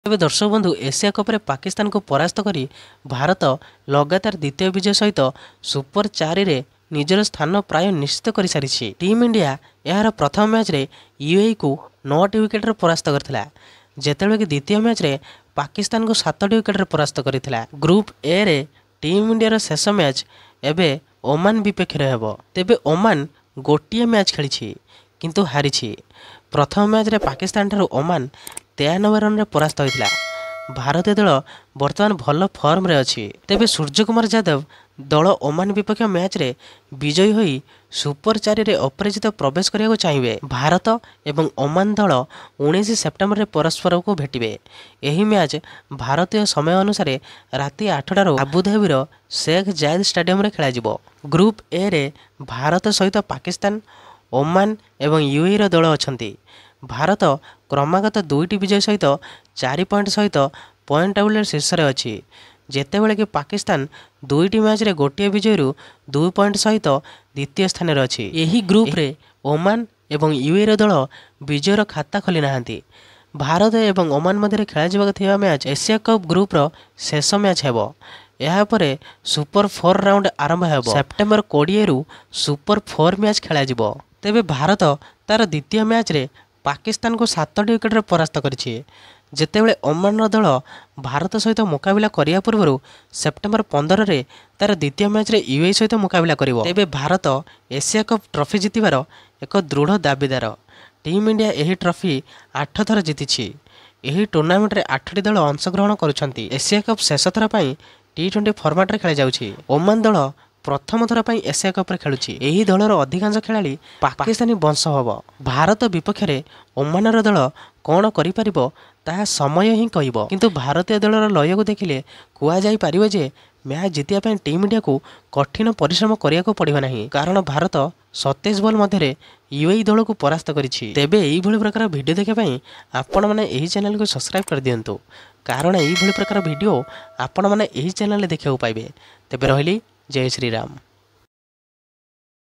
तेज दर्शक बंधु एशिया कप्रे पाकिस्तान को परास्त करी भारत लगातार द्वितीय विजय सहित सुपर 4 रे निजर स्थान प्राय निश्चित कर सारी। टीम इंडिया यार प्रथम मैच रे यूएई को 9टी विकेट परास्त करथिला, जेतेबेले कि द्वितीय मैच रे पाकिस्तान को 7टी विकेट परास्त करथिला। ग्रुप ए रे टीम इंडिया शेष मैच एबे ओमान विपक्ष रे हेबो। तेबे ओमान गोटिए मैच खेली किंतु हारी। प्रथम मैच रे पाकिस्तान ठारू ओमान 93 रन रे परास्त होइतिला। भारतीय दल वर्तमान भल फॉर्म रे अछि। तेबे सूर्यकुमार यादव दल ओमान विपक्ष मैच रे विजयी होई सुपर 4 रे अपराजित प्रवेश करिया चाहिए। भारत एवं ओमान दल 19 सेप्टेम्बर रे परस्पर को भेटिबे। एही मैच भारतीय समय अनुसार राति 8टार आबुधाबीर शेख जायद स्टेडियम रे खेला जिवो। ग्रुप ए रे भारत सहित पाकिस्तान, ओमान एवं यूएई रो दल अछंती। भारत क्रमागत 2टी विजय सहित 4 पॉइंट सहित पॉइंट टेबुल शीर्ष रे अछि, जेतेबेले कि पाकिस्तान 2टी मैच रे गोटिए विजय रु 2 पॉइंट सहित द्वितीय स्थान रे अछि। एही ग्रुप रे ओमान एवं यूएई रो दल विजय रो खाता खोली नाहांती। भारत एवं ओमान मध्य खेला जिबाक थिबा मैच एशिया कप ग्रुप रो शेष मैच हेबो। ଏହା ପରେ सुपर 4 राउंड आरंभ हेबो। सेप्टेम्बर 20 रु सुपर 4 मैच खेला जिवो। तेबे भारत तार द्वितीय मैच रे पाकिस्तान को 7टी विकेट रे परास्त करिछि, जेतेबेले ओमान दल भारत सहित मुकाबला करिया पूर्व सेप्टेम्बर 15 रे तार द्वितीय मैच रे यूएई सहित मुकाबला करिवो। तेबे भारत एशिया कप ट्रॉफी जितिबार एक दृढ़ दाबीदार। टीम इंडिया एही ट्रॉफी 8 थर जितिछि। एही टूर्नामेंट रे 8टी दल अंशग्रहण करुछंती। एशिया कप शेष थर पई T20 फॉर्मेट रे खेला जाउछि। ओमान दल प्रथम थर पई एशिया कप रे खेलुछि। एही दलर अधिकांश खेलाड़ी पाकिस्तानी वंश हबो। भारत विपक्ष रे ओमानर दल कोन करि परिबो ताहा समय ही कहिबो, किंतु भारतीय दलर लय को देखिले कुआ जाई परिबो जे मैच जितिया पई टीम इंडिया को कठिन परिश्रम करिया को पड़िबो नाही, कारण भारत 27 बॉल मध्य यूएई दल को परास्त करिछि। तेबे एही भली प्रकार वीडियो देखा पई आपण माने एही चैनल को सब्सक्राइब कर दियंतु, कारण एही भली प्रकार वीडियो आपण माने एही चैनल देखियो पाइबे। तेबे रहिली जय श्री राम।